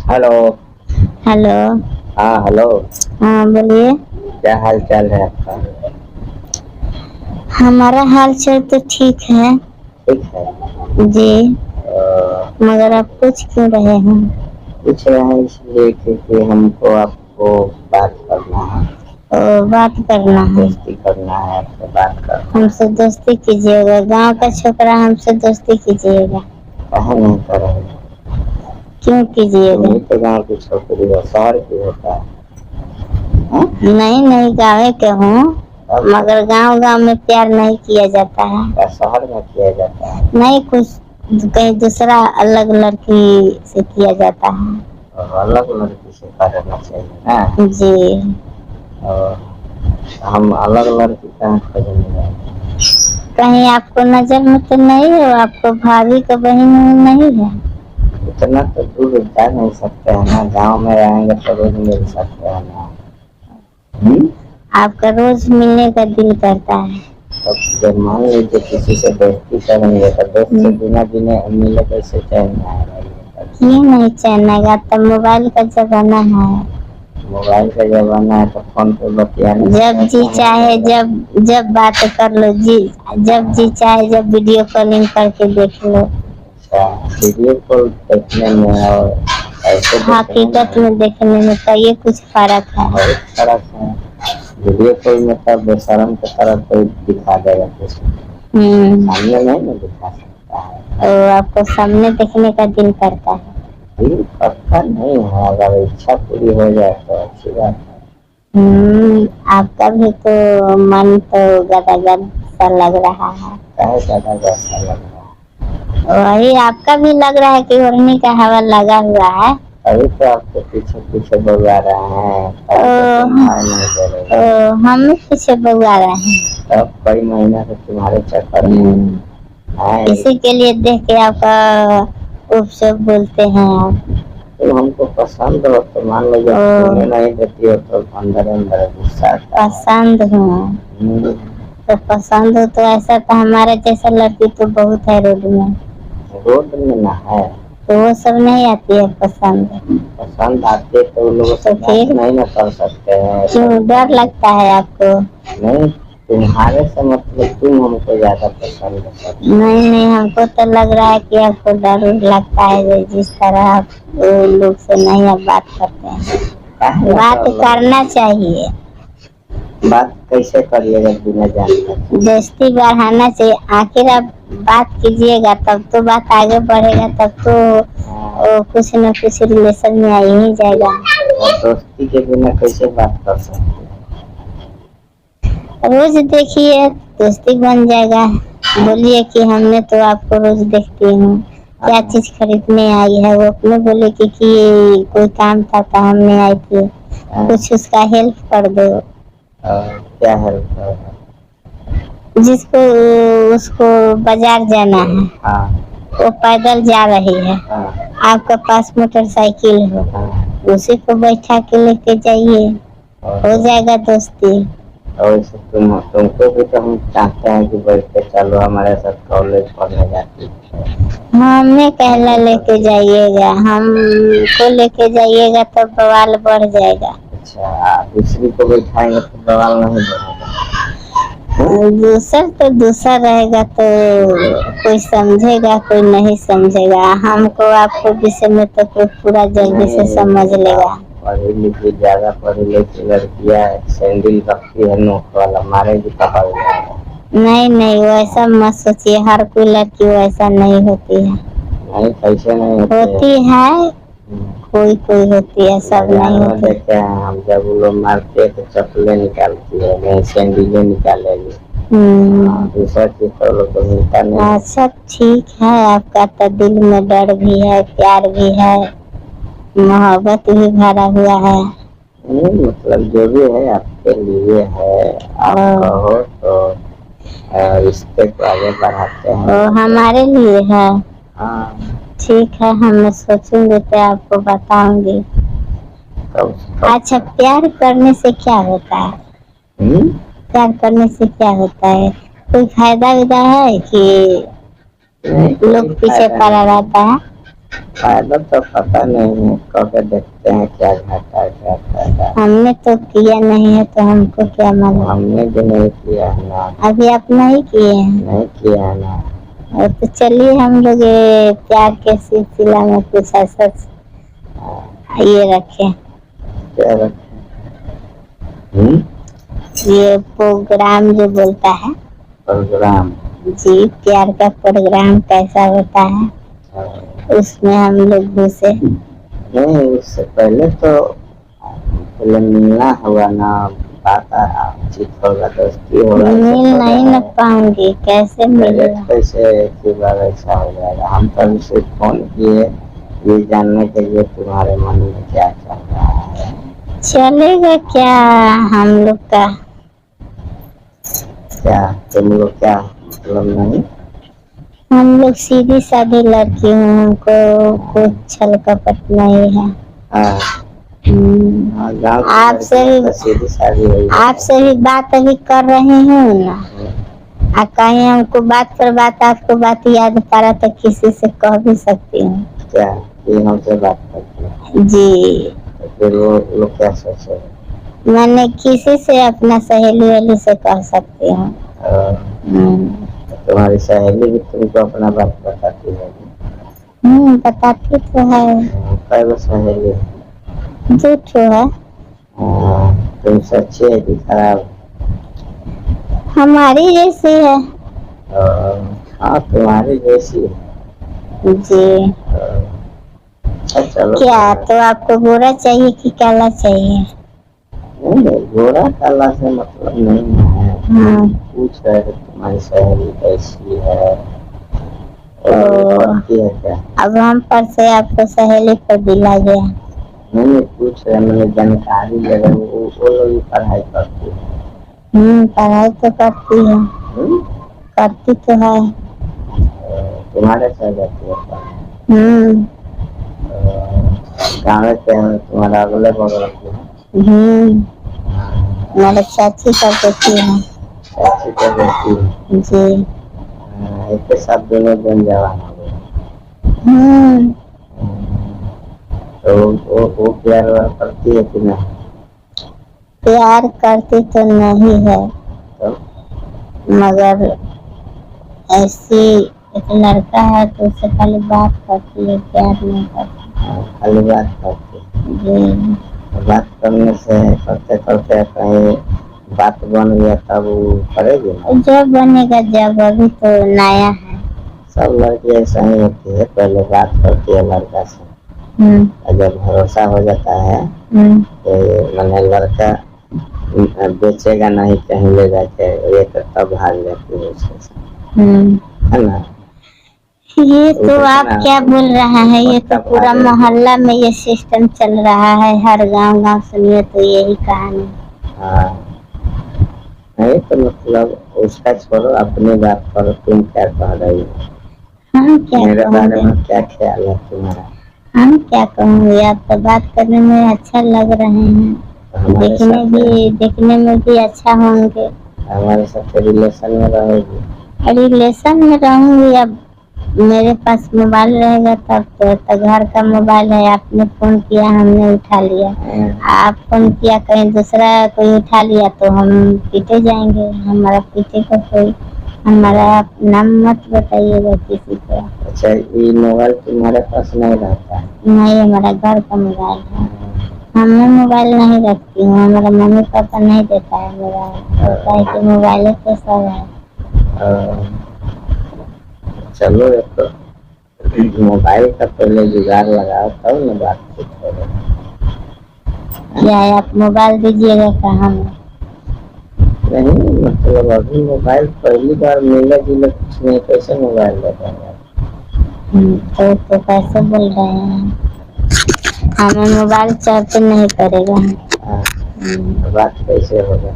Hello. Hello. हाँ hello. हाँ बोलिए। क्या हाल चाल है आपका? हमारा हाल चाल तो ठीक है ठीक है। जी, अ, मगर आप पूछ क्यों रहे हैं? पूछ रहे हैं इसलिए क्योंकि हमको आपको बात करना है, बात करना है। दोस्ती करना है, आपसे बात करना हमसे दोस्ती कीजिएगा, गांव का छोकरा हमसे दोस्ती कीजिएगा। कहे नहीं करेंगे। क्यों कीजिएगा? तुम्ही तो गाँव की छोकरी हो, शहर की होता है। नहीं गाँव के हूँ, मगर गांव गांव में प्यार नहीं किया जाता है। क्या शहर में किया जाता है? नहीं, कुछ कहीं दूसरा अलग लड़की से किया जाता है। और अलग लड़की से करना चाहिए ना जी। और हम अलग लड़की कहाँ खोजेंगे? कहीं आपको नजर में तो नहीं हो, आपको भाभी का बहन नहीं है? इतना तो दूर जा नहीं सकते हैं ना, गांव में रहेंगे तो रोज मिल सकते हैं ना। आपका रोज मिलने का दिल करता है। तो जब मान लीजिए किसी से दोस्ती करेंगे तो दोस्त से बिना बिना मिले कैसे चैन में आएगा? क्यों नहीं चैन आएगा? तब मोबाइल का जमाना है। मोबाइल का जमाना है तो फोन पे बतियाने जब जी चाहे जब जब बात कर लो जी, जब जी चाहे जब वीडियो कॉलिंग करके देख लो। अच्छा, वीडियो कॉल देखने में और ऐसे हकीकत में देखने में तो ये कुछ फर्क है। बहुत फर्क है। वीडियो कॉल में तो बेशरम की तरह कोई दिखा देगा कुछ, सामने नहीं ना दिखा सकता है। तो आपको सामने देखने का दिल करता है? दिल करता नहीं है, अगर इच्छा पूरी हो जाए तो अच्छी बात है। आपका भी तो मन तो गदगद सा लग रहा है। गदगद सा लग रहा है? वही आपका भी लग रहा है कि ओढ़नी का हवा लगा हुआ है। अभी तो आपके पीछे पीछे बउआ रहे हैं, हम पीछे बउआ रहे हैं। तब कई महीना से तुम्हारे चक्कर में इसी के लिए देख के आपका उपशब बोलते हैं आप। तो हमको पसंद हो तो मान लो, जब नहीं देती हो तो अंदर अंदर गुस्सा पसंद हूँ। तो पसंद हो तो ऐसा तो हमारे जैसा लड़की तो बहुत है रोड में ना है, तो वो सब नहीं आती है पसंद आती है तो लोगों से फिर नहीं ना कर सकते हैं। क्यों डर लगता है आपको? नहीं, तुम्हारे से मतलब तुम हमको ज्यादा पसंद है। नहीं, हमको तो लग रहा है कि आपको डर लगता है, जिस तरह आप लोग से नहीं आप बात करते हैं। बात करना चाहिए। बात कैसे करिएगा बिना जानकारी? दोस्ती बढ़ाना चाहिए, आखिर आप बात कीजिएगा तब तो बात आगे बढ़ेगा, तब तो कुछ न कुछ रिलेशन में आ ही जाएगा। दोस्ती के बिना कैसे बात कर सकते? रोज देखिए दोस्ती बन जाएगा। बोलिए कि हमने तो आपको रोज देखती हूँ, क्या चीज खरीदने आई है? वो अपने बोले कि कोई काम था तो हमने आई थी, कुछ उसका हेल्प कर दो। क्या हेल्प? जिसको उसको बाजार जाना है, वो पैदल जा रही है, आपके पास मोटरसाइकिल हो, उसी को बैठा के लेके जाइए, हो जाएगा दोस्ती। और तुमको भी तो हम चाहते हैं कि बैठ के चलो हमारे साथ कॉलेज पढ़ने जाती। हमें कहला लेके जाइएगा, हमको लेके जाइएगा तो बवाल बढ़ जाएगा। अच्छा, दूसरी को बैठाएंगे तो बवाल नहीं बढ़ेगा? दूसर तो दूसर रहेगा तो कोई समझेगा कोई नहीं समझेगा, हमको आपको विषय में तो कोई पूरा जल्दी से समझ लेगा। पढ़ी लिखी ज्यादा पढ़ी लिखी लड़कियां सैंडल रखती है नोक वाला, मारेगी तो पकड़ जाएगा। नहीं वैसा मत सोचिए, हर कोई लड़की वैसा नहीं होती है। नहीं, कैसे नहीं होती है? कोई कोई होती है, सब नहीं होती। देखते हैं हम, जब वो लोग मारते हैं तो चप्पलें निकालती है, सैंडलें निकालेगी। दूसरा चीज तो लोग को मिलता नहीं। अच्छा ठीक है, आपका तो दिल में डर भी है, प्यार भी है, मोहब्बत भी भरा हुआ है। मतलब जो भी है आपके लिए है, आप कहो तो रिश्ते को आगे बढ़ाते हैं। हमारे लिए है। हाँ ठीक है, हम सोचूंगी तो आपको बताऊंगी। अच्छा, प्यार करने से क्या होता है? प्यार करने से क्या होता है? कोई फायदा विदा है कि लोग पीछे पड़ा रहता है? फायदा तो पता नहीं है, करके देखते हैं क्या घाटा है क्या फायदा। हमने तो किया नहीं है तो हमको क्या मालूम। हमने भी नहीं किया है ना। अभी आप नहीं किए हैं? नहीं किया है ना। और तो चलिए हम लोग ये प्यार के सिलसिला में कुछ ऐसा ये रखे, क्या रखे? ये प्रोग्राम जो बोलता है प्रोग्राम जी, प्यार का प्रोग्राम कैसा होता है उसमें हम लोग घुसे। नहीं, उससे पहले तो पहले मिलना हुआ ना, बातचीत होगा, दोस्ती होगा। मिल नहीं न पाऊंगी, कैसे मिलेगा? कैसे की बार ऐसा हो जाएगा? हम तो अभी सिर्फ फोन किए ये जानने के लिए तुम्हारे मन में क्या चल रहा है। चलेगा क्या हम लोग का? क्या तुम लोग क्या मतलब नहीं? हम लोग सीधी सादी लड़की हूँ, हमको कुछ छल कपट नहीं है। आपसे भी बात अभी कर रही हूँ ना, कहीं हमको बात पर बात आपको बात याद पड़ा तो किसी से कह भी सकती हूँ। क्या कि हमसे बात करती है? जी, तो फिर वो लोग क्या सोचे? मैंने किसी से अपना सहेली वाली से कह सकती हूँ। तुम्हारी सहेली भी तुमको अपना बात बताती है? बताती तो है। कई वो सहेली? झूठ है। तुम सच्ची है कि खराब? हमारी जैसी है। हाँ, तुम्हारी जैसी जी। चलो। क्या तो आपको गोरा चाहिए कि काला चाहिए? नहीं, गोरा काला से मतलब नहीं है। पूछ रहे थे तुम्हारी सहेली कैसी है। है क्या? अब हम पर से आपको सहेली पर दिला गया। नहीं, पूछ रहे, मैंने जानकारी ले रहे, वो लोग भी पढ़ाई करती है। पढ़ाई तो करती है। करती तो है। तुम्हारे साथ जाती है? गाँव के तुम्हारा अगले बगल की? मेरे चाची का बेटी है। चाची का बेटी जी। एक साथ दोनों बन जवान हो गए। तो वो प्यार करती है कि नहीं? प्यार करती तो नहीं है तो? मगर ऐसी एक लड़का है तो उससे खाली बात करती है, प्यार नहीं करती। खाली बात करती जी। बात करने से करते करते कहीं बात बन गया तब वो करेगी ना? जब बनेगा जब, अभी तो नया है। सब लड़की ऐसा ही होती है, पहले बात करती है लड़का से, जब भरोसा हो जाता है तो मैंने लड़का बेचेगा नहीं, कहीं ले जाके ये तो तब भाग जाती है उसके साथ, है ना? ये तो आप क्या बोल रहा है? ये तो पूरा मोहल्ला में ये सिस्टम चल रहा है, हर गांव गांव सुनिए तो यही कहानी। हाँ, नहीं तो मतलब उसका छोड़ो, अपनी बात करो। तुम क्या कह रही हो? मेरे बारे में क्या ख्याल है तुम्हारा? हम क्या कहूँगी, आप तो बात करने में अच्छा लग रहे हैं, देखने में भी अच्छा होंगे। हमारे साथ रिलेशन में रहेगी? रिलेशन में रहूंगी। अब मेरे पास मोबाइल रहेगा तब तो घर का मोबाइल है, आपने फोन किया हमने उठा लिया, आप फोन किया कहीं दूसरा कोई उठा लिया तो हम पीटे जाएंगे। हमारा पीटे का कोई, हमारा नाम मत बताइएगा किसी को। अच्छा, ये मोबाइल तुम्हारे पास नहीं रहता है? नहीं, हमारा घर का मोबाइल है। मैं मोबाइल नहीं रखती हूँ, हमारा मम्मी पापा नहीं देता है मोबाइल, मोबाइल तो सब है। चलो, एक मोबाइल का पहले जुगाड़ लगाओ तब न बातचीत करो। क्या आप मोबाइल दीजिएगा कहाँ? नहीं, मतलब अभी मोबाइल पहली बार मिले जुले कुछ नहीं, कैसे मोबाइल दे देंगे? तो कैसे बोल रहे हैं? हमें मोबाइल चाहते नहीं करेगा। बात कैसे होगा?